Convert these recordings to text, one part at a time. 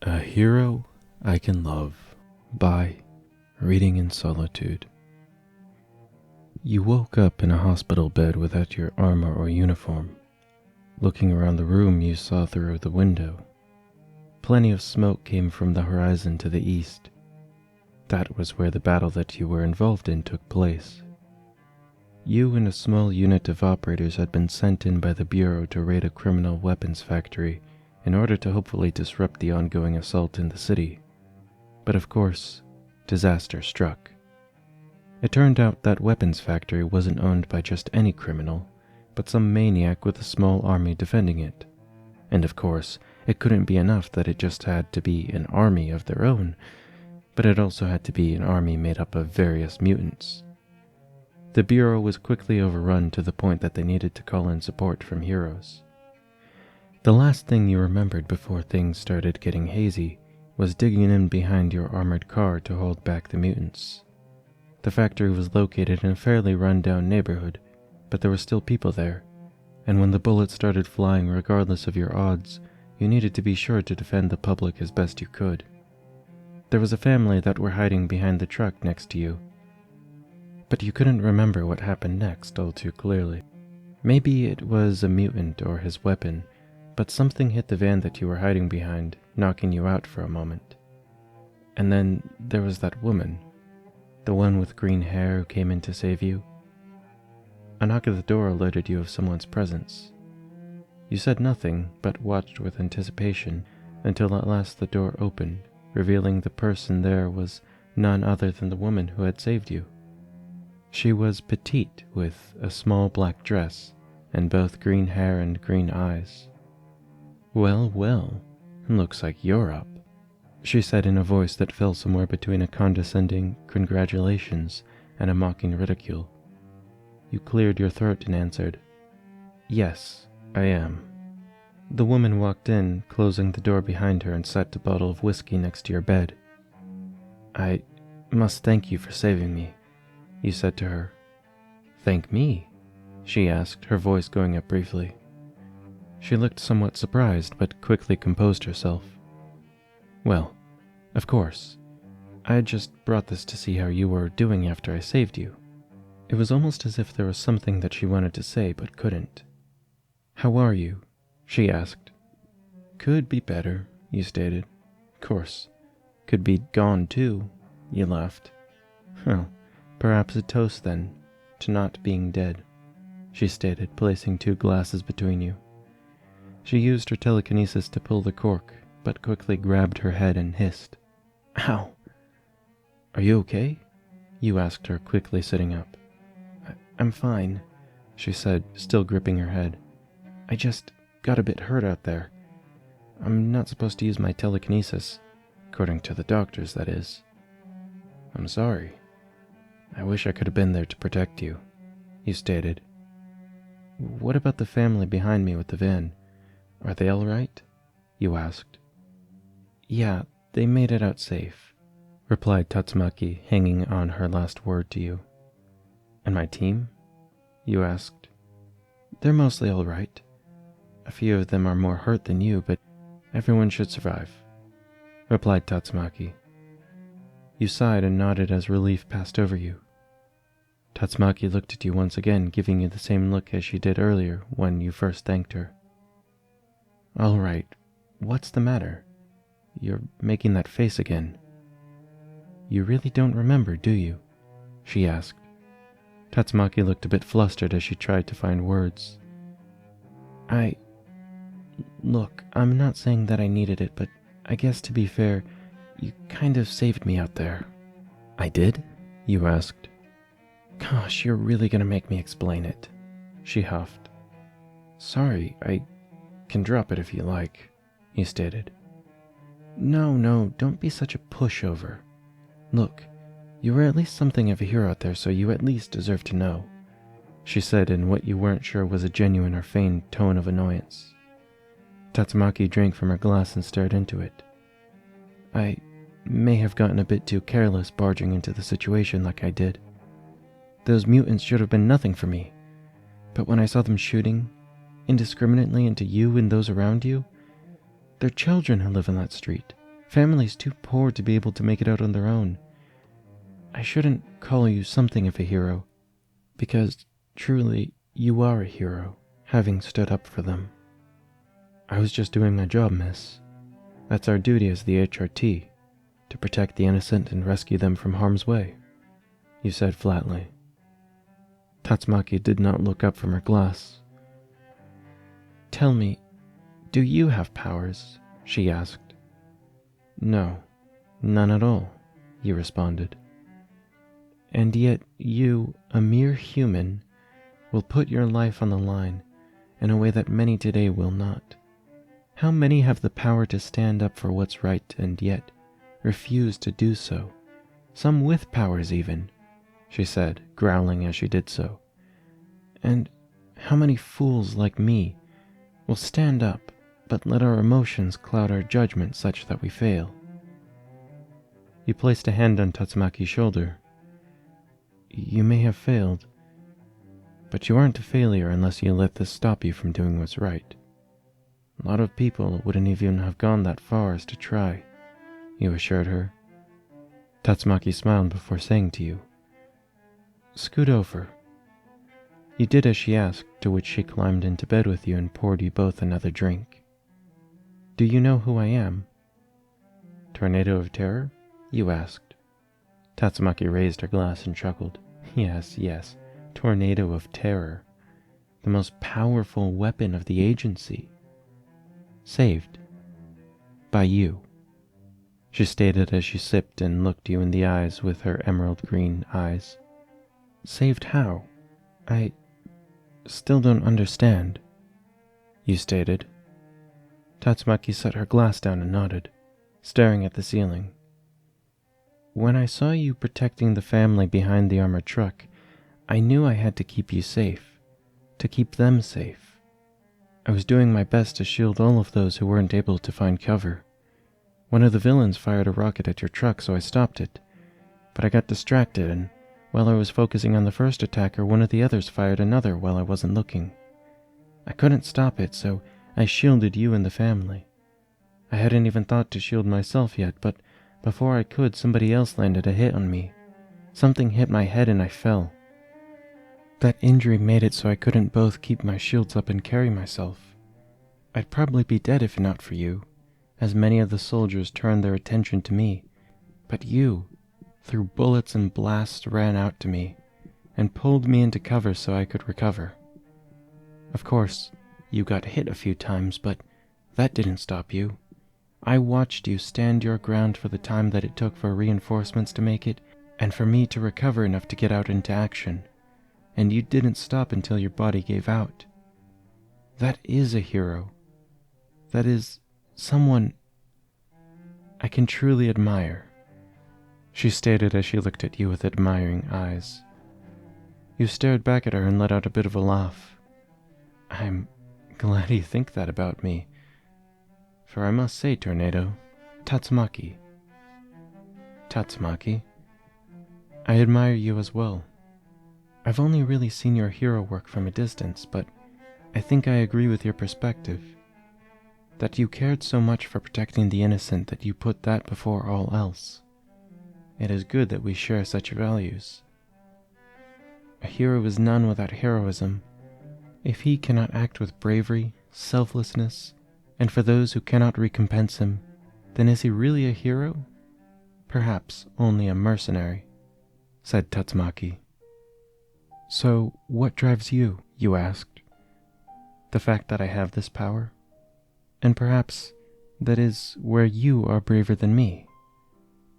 A Hero I Can Love by Reading in Solitude. You woke up in a hospital bed without your armor or uniform. Looking around the room, you saw through the window. Plenty of smoke came from the horizon to the east. That was where the battle that you were involved in took place. You and a small unit of operators had been sent in by the Bureau to raid a criminal weapons factory in order to hopefully disrupt the ongoing assault in the city. But of course, disaster struck. It turned out that weapons factory wasn't owned by just any criminal, but some maniac with a small army defending it. And of course, it couldn't be enough that it just had to be an army of their own, but it also had to be an army made up of various mutants. The Bureau was quickly overrun to the point that they needed to call in support from heroes. The last thing you remembered before things started getting hazy was digging in behind your armored car to hold back the mutants. The factory was located in a fairly run-down neighborhood, but there were still people there, and when the bullets started flying regardless of your odds, you needed to be sure to defend the public as best you could. There was a family that were hiding behind the truck next to you, but you couldn't remember what happened next all too clearly. Maybe it was a mutant or his weapon, but something hit the van that you were hiding behind, knocking you out for a moment. And then there was that woman, the one with green hair who came in to save you. A knock at the door alerted you of someone's presence. You said nothing, but watched with anticipation until at last the door opened, revealing the person there was none other than the woman who had saved you. She was petite, with a small black dress, and both green hair and green eyes. "Well, well, looks like you're up," she said in a voice that fell somewhere between a condescending congratulations and a mocking ridicule. You cleared your throat and answered, "Yes, I am." The woman walked in, closing the door behind her, and set a bottle of whiskey next to your bed. "I must thank you for saving me," you said to her. "Thank me?" she asked, her voice going up briefly. She looked somewhat surprised, but quickly composed herself. "Well, of course. I had just brought this to see how you were doing after I saved you." It was almost as if there was something that she wanted to say but couldn't. "How are you?" she asked. "Could be better," you stated. "Of course. Could be gone too," you laughed. "Well, perhaps a toast then, to not being dead," she stated, placing two glasses between you. She used her telekinesis to pull the cork, but quickly grabbed her head and hissed, "Ow!" "Are you okay?" you asked her, quickly sitting up. "I'm fine," she said, still gripping her head. "I just got a bit hurt out there. I'm not supposed to use my telekinesis, according to the doctors, that is." "I'm sorry. I wish I could have been there to protect you," you stated. "What about the family behind me with the van? Are they all right?" you asked. "Yeah, they made it out safe," replied Tatsumaki, hanging on her last word to you. "And my team?" you asked. "They're mostly all right. A few of them are more hurt than you, but everyone should survive," replied Tatsumaki. You sighed and nodded as relief passed over you. Tatsumaki looked at you once again, giving you the same look as she did earlier when you first thanked her. "All right, what's the matter? You're making that face again." "You really don't remember, do you?" she asked. Tatsumaki looked a bit flustered as she tried to find words. Look, I'm not saying that I needed it, but I guess to be fair, you kind of saved me out there." "I did?" you asked. "Gosh, you're really gonna make me explain it," she huffed. "Sorry, I can drop it if you like," you stated. No, don't be such a pushover. Look, you were at least something of a hero out there, so you at least deserve to know," she said in what you weren't sure was a genuine or feigned tone of annoyance. Tatsumaki drank from her glass and stared into it. "I may have gotten a bit too careless barging into the situation like I did. Those mutants should have been nothing for me, but when I saw them shooting indiscriminately into you and those around you, they're children who live in that street. Families too poor to be able to make it out on their own. I shouldn't call you something of a hero, because truly you are a hero, having stood up for them. I was just doing my job, miss. That's our duty as the HRT, to protect the innocent and rescue them from harm's way, you said flatly. Tatsumaki did not look up from her glass. Tell me, do you have powers? She asked. No, none at all, you responded. And yet you, a mere human, will put your life on the line in a way that many today will not. How many have the power to stand up for what's right and yet refuse to do so? Some with powers even, she said, growling as she did so. And how many fools like me will stand up but let our emotions cloud our judgment such that we fail? You placed a hand on Tatsumaki's shoulder. You may have failed, but you aren't a failure unless you let this stop you from doing what's right. A lot of people wouldn't even have gone that far as to try, you assured her. Tatsumaki smiled before saying to you, Scoot over. You did as she asked, to which she climbed into bed with you and poured you both another drink. Do you know who I am? Tornado of Terror? You asked. Tatsumaki raised her glass and chuckled. Yes, Tornado of Terror. The most powerful weapon of the agency. Saved. By you. She stated as she sipped and looked you in the eyes with her emerald green eyes. Saved how? I still don't understand, you stated. Tatsumaki set her glass down and nodded, staring at the ceiling. When I saw you protecting the family behind the armored truck, I knew I had to keep you safe, to keep them safe. I was doing my best to shield all of those who weren't able to find cover. One of the villains fired a rocket at your truck, so I stopped it, but I got distracted, and while I was focusing on the first attacker, one of the others fired another while I wasn't looking. I couldn't stop it, so I shielded you and the family. I hadn't even thought to shield myself yet, but before I could, somebody else landed a hit on me. Something hit my head and I fell. That injury made it so I couldn't both keep my shields up and carry myself. I'd probably be dead if not for you, as many of the soldiers turned their attention to me. But you, through bullets and blasts, ran out to me and pulled me into cover so I could recover. Of course, you got hit a few times, but that didn't stop you. I watched you stand your ground for the time that it took for reinforcements to make it, and for me to recover enough to get out into action. And you didn't stop until your body gave out. That is a hero. That is someone I can truly admire, she stated as she looked at you with admiring eyes. You stared back at her and let out a bit of a laugh. I'm glad you think that about me. For I must say, Tornado, Tatsumaki, I admire you as well. I've only really seen your hero work from a distance, but I think I agree with your perspective. That you cared so much for protecting the innocent that you put that before all else. It is good that we share such values. A hero is none without heroism. If he cannot act with bravery, selflessness, and for those who cannot recompense him, then is he really a hero? Perhaps only a mercenary, said Tatsumaki. So, what drives you? You asked. The fact that I have this power? And perhaps that is where you are braver than me.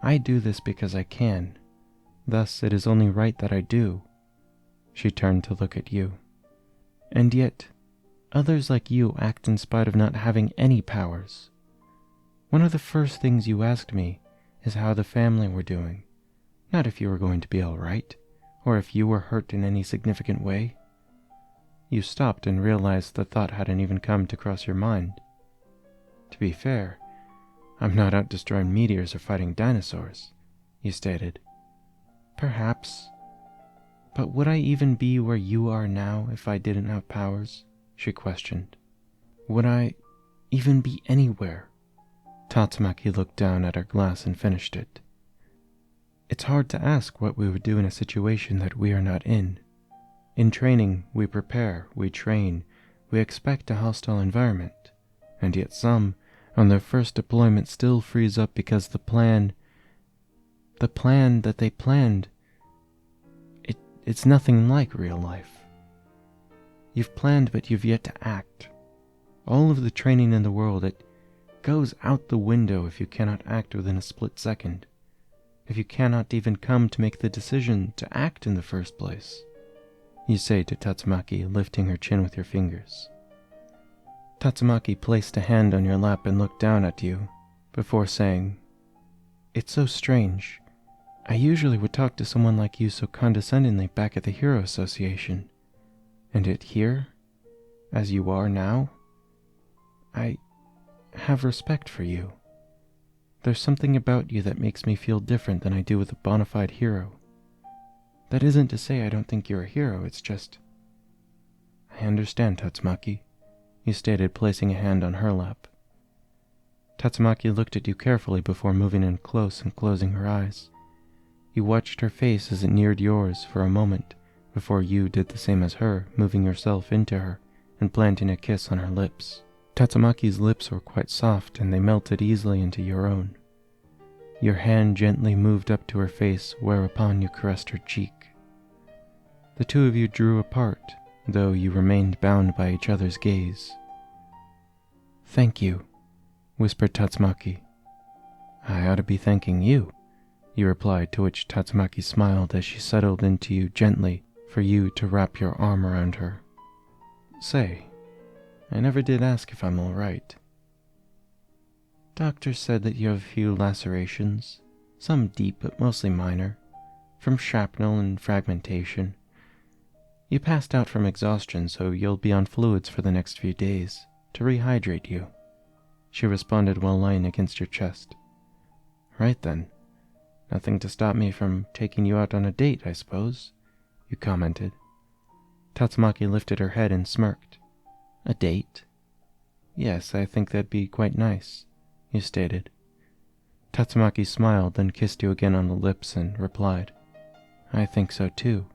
I do this because I can. Thus it is only right that I do. She turned to look at you. And yet, others like you act in spite of not having any powers. One of the first things you asked me is how the family were doing, not if you were going to be all right, or if you were hurt in any significant way. You stopped and realized the thought hadn't even come to cross your mind. To be fair, I'm not out destroying meteors or fighting dinosaurs, you stated. Perhaps. But would I even be where you are now if I didn't have powers? She questioned. Would I even be anywhere? Tatsumaki looked down at her glass and finished it. It's hard to ask what we would do in a situation that we are not in. In training, we prepare, we train, we expect a hostile environment, and yet some, on their first deployment, still freeze up because the plan that they planned, it's nothing like real life. You've planned, but you've yet to act. All of the training in the world, it goes out the window if you cannot act within a split second, if you cannot even come to make the decision to act in the first place, you say to Tatsumaki, lifting her chin with your fingers. Tatsumaki placed a hand on your lap and looked down at you, before saying, "It's so strange. I usually would talk to someone like you so condescendingly back at the Hero Association, and yet here, as you are now, I have respect for you. There's something about you that makes me feel different than I do with a bona fide hero. That isn't to say I don't think you're a hero, it's just—" "I understand, Tatsumaki," you stated, placing a hand on her lap. Tatsumaki looked at you carefully before moving in close and closing her eyes. You watched her face as it neared yours for a moment before you did the same as her, moving yourself into her and planting a kiss on her lips. Tatsumaki's lips were quite soft and they melted easily into your own. Your hand gently moved up to her face, whereupon you caressed her cheek. The two of you drew apart, though you remained bound by each other's gaze. "Thank you," whispered Tatsumaki. "I ought to be thanking you," you replied, to which Tatsumaki smiled as she settled into you gently for you to wrap your arm around her. "Say, I never did ask if I'm all right." "Doctor said that you have a few lacerations, some deep but mostly minor, from shrapnel and fragmentation. You passed out from exhaustion, so you'll be on fluids for the next few days to rehydrate you," she responded while lying against your chest. "Right then. Nothing to stop me from taking you out on a date, I suppose," you commented. Tatsumaki lifted her head and smirked. "A date?" "Yes, I think that'd be quite nice," you stated. Tatsumaki smiled, then kissed you again on the lips and replied, "I think so too."